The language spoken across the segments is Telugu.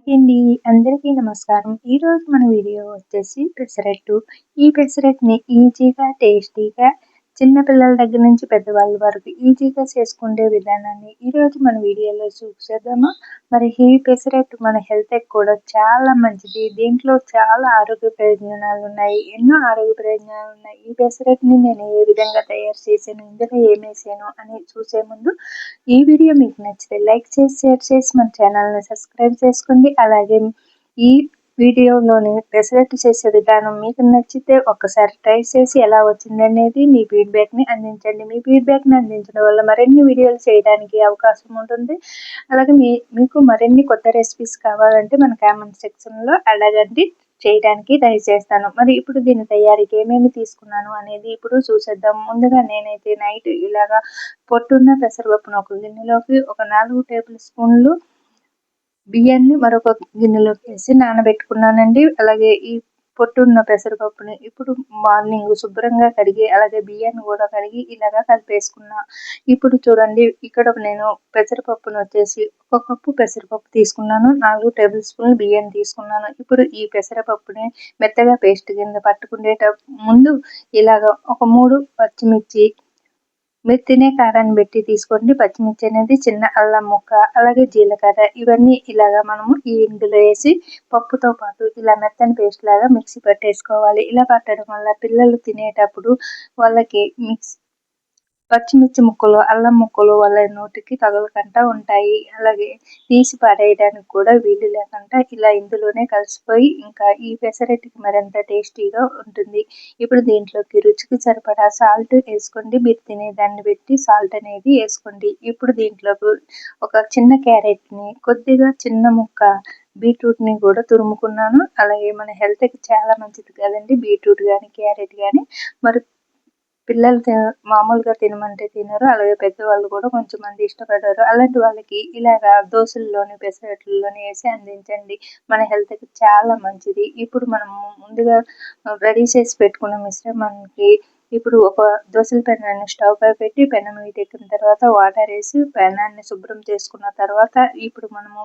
అండి. అందరికీ నమస్కారం. ఈరోజు మన వీడియో వచ్చేసి పెసరట్టు. ఈ పెసరట్టుని ఈజీగా, టేస్టీగా చిన్న పిల్లల దగ్గర నుంచి పెద్దవాళ్ళ వరకు ఈజీగా చేసుకునే విధానాన్ని ఈరోజు మన వీడియోలో చూసేద్దామా? మరి ఈ పెసరట్టు మన హెల్త్‌కి కూడా చాలా మంచిది. దీంట్లో చాలా ఆరోగ్య ప్రయోజనాలు ఉన్నాయి. ఎన్నో ఆరోగ్య ప్రయోజనాలు ఉన్నాయి. ఈ పెసరట్టుని నేను ఏ విధంగా తయారు చేశాను, ఇందులో ఏమేసాను అని చూసే ముందు ఈ వీడియో మీకు నచ్చితే లైక్ చేసి, షేర్ చేసి మన ఛానల్‌ని సబ్స్క్రైబ్ చేసుకోండి. అలాగే ఈ వీడియోలోని పెసరట్టు చేసే విధానం మీకు నచ్చితే ఒక్కసారి ట్రై చేసి ఎలా వచ్చిందనేది మీ ఫీడ్‌బ్యాక్‌ని అందించండి. మీ ఫీడ్‌బ్యాక్‌ని అందించడం వల్ల మరిన్ని వీడియోలు చేయడానికి అవకాశం ఉంటుంది. అలాగే మీకు మరిన్ని కొత్త రెసిపీస్ కావాలంటే మన కామెంట్ సెక్షన్‌లో అడగండి. చేయడానికి ట్రై చేస్తాను. మరి ఇప్పుడు దీని తయారీకి ఏమేమి తీసుకున్నాను అనేది ఇప్పుడు చూసేద్దాం. ముందుగా నేనైతే నైట్ ఇలాగా పొట్టున్న పెసరపప్పును ఒక గిన్నెలోకి ఒక 4 టేబుల్ స్పూన్లు బియ్యాన్ని మరొక గిన్నెలోకి వేసి నానబెట్టుకున్నానండి. అలాగే ఈ పొట్టున్న పెసరపప్పుని ఇప్పుడు మార్నింగ్ శుభ్రంగా కడిగి అలాగే బియ్యాన్ని కూడా కడిగి ఇలాగా కలిపేసుకున్నా. ఇప్పుడు చూడండి ఇక్కడ నేను పెసరపప్పును వచ్చేసి ఒక కప్పు పెసరపప్పు తీసుకున్నాను. 4 టేబుల్ స్పూన్లు బియ్యం తీసుకున్నాను. ఇప్పుడు ఈ పెసరపప్పుని మెత్తగా పేస్ట్ కింద పట్టుకునేట ముందు ఇలాగ ఒక 3 పచ్చిమిర్చి మీరు తినే కారాన్ని బట్టి తీసుకోండి. పచ్చిమిర్చి అనేది చిన్న అల్లం ముక్క, అలాగే జీలకర్ర ఇవన్నీ ఇలాగా మనము ఇందులో వేసి పప్పుతో పాటు ఇలా మెత్తని పేస్ట్ లాగా మిక్సీ పట్టేసుకోవాలి. ఇలా పట్టడం వల్ల పిల్లలు తినేటప్పుడు వాళ్ళకి పచ్చిమిర్చి ముక్కలు, అల్లం ముక్కలు వాళ్ళ నోటికి తగలకుండా ఉంటాయి. అలాగే తీసి పారేయడానికి కూడా వీలు లేకుండా ఇలా ఇందులోనే కలిసిపోయి ఇంకా ఈ పెసరట్టుకి మరింత టేస్టీగా ఉంటుంది. ఇప్పుడు దీంట్లోకి రుచికి సరిపడా సాల్ట్ వేసుకోండి. మీరు తినే దాన్ని బట్టి సాల్ట్ అనేది వేసుకోండి. ఇప్పుడు దీంట్లోకి ఒక చిన్న క్యారెట్‌ని, కొద్దిగా చిన్న ముక్క బీట్రూట్‌ని కూడా తురుముకున్నాను. అలాగే మన హెల్త్‌కి చాలా మంచిది కదండి బీట్రూట్ కానీ, క్యారెట్ కానీ. మరి పిల్లలు మామూలుగా తినమంటే తినరు. అలాగే పెద్దవాళ్ళు కూడా కొంచెం మంది ఇష్టపడరు. అలాంటి వాళ్ళకి ఇలాగా దోసల్లోని, పెసరట్లలోని వేసి అందించండి. మన హెల్త్‌కి చాలా మంచిది. ఇప్పుడు మనము ముందుగా రెడీ చేసి పెట్టుకున్న మిశ్రమానికి ఇప్పుడు ఒక దోసల పెనాన్ని స్టవ్ పై పెట్టి పెనం వేడెక్కిన తర్వాత వాటర్ వేసి పెనాన్ని శుభ్రం చేసుకున్న తర్వాత ఇప్పుడు మనము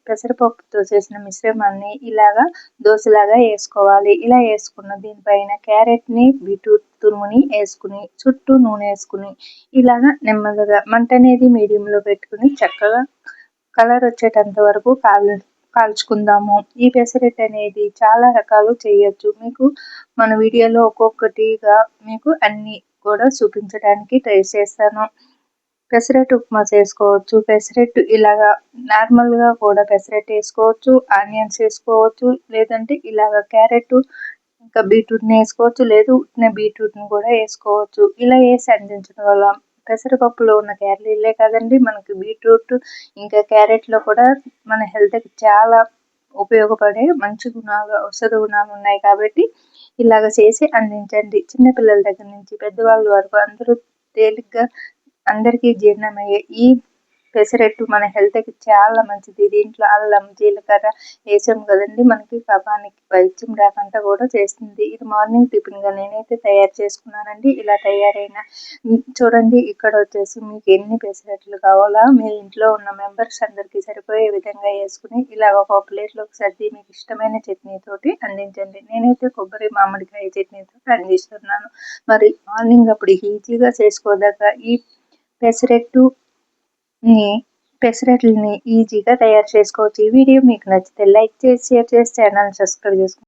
పెసరపప్పుతో చేసిన మిశ్రమాన్ని ఇలాగా దోసలాగా వేసుకోవాలి. ఇలా వేసుకున్న దీనిపైన క్యారెట్‌ని, బీట్రూట్ తురుముని వేసుకుని చుట్టూ నూనె వేసుకుని ఇలాగా నెమ్మదిగా మంట అనేది మీడియంలో పెట్టుకుని చక్కగా కలర్ వచ్చేటంత వరకు కాల్చుకుందాము. ఈ పెసరట్టు అనేది చాలా రకాలు చేయొచ్చు. మీకు మన వీడియోలో ఒక్కొక్కటిగా మీకు అన్నీ కూడా చూపించడానికి ట్రై చేస్తాను. పెసరట్టు ఉప్మా చేసుకోవచ్చు. పెసరట్టు ఇలాగా నార్మల్‌గా కూడా పెసరట్టు వేసుకోవచ్చు. ఆనియన్స్ వేసుకోవచ్చు. లేదంటే ఇలాగ క్యారెట్ ఇంకా బీట్రూట్‌ని వేసుకోవచ్చు. లేదు ఉట్టిన బీట్రూట్‌ని కూడా వేసుకోవచ్చు. ఇలా వేసి అందించడం వల్ల పెసరపప్పులో ఉన్న క్యాలరీలే కాదండి మనకి బీట్రూట్ ఇంకా క్యారెట్‌లో కూడా మన హెల్త్‌కి చాలా ఉపయోగపడే మంచి గుణాలు, ఔషధ గుణాలు ఉన్నాయి కాబట్టి ఇలాగ చేసి అందించండి. చిన్న పిల్లల దగ్గర నుంచి పెద్దవాళ్ళ వరకు అందరూ తేలిగ్గా అందరికీ జీర్ణమయ్యే ఈ పెసరట్టు మన హెల్త్‌కి చాలా మంచిది. దీంట్లో అల్లం, జీలకర్ర వేసాం కదండి మనకి కఫానికి పైత్యం రాకుండా కూడా చేస్తుంది. ఇది మార్నింగ్ టిఫిన్‌గా నేనైతే తయారు చేసుకున్నానండి. ఇలా తయారైన చూడండి ఇక్కడ వచ్చేసి మీకు ఎన్ని పెసరట్లు కావాలో మీ ఇంట్లో ఉన్న మెంబర్స్ అందరికీ సరిపోయే విధంగా వేసుకుని ఇలా ఒక ప్లేట్‌లోకి సర్ది మీకు ఇష్టమైన చట్నీతోటి అందించండి. నేనైతే కొబ్బరి, మామిడికాయ చట్నీతోటి అందిస్తున్నాను. మరి మార్నింగ్ అప్పుడు ఈజీగా చేసుకోదగ్గ ఈ పెసరట్లని ఈజీగా తయారు చేసుకోవచ్చు. ఈ వీడియో మీకు నచ్చితే లైక్ చేసి, షేర్ చేసి ఛానల్‌ని సబ్స్క్రైబ్ చేసుకోండి.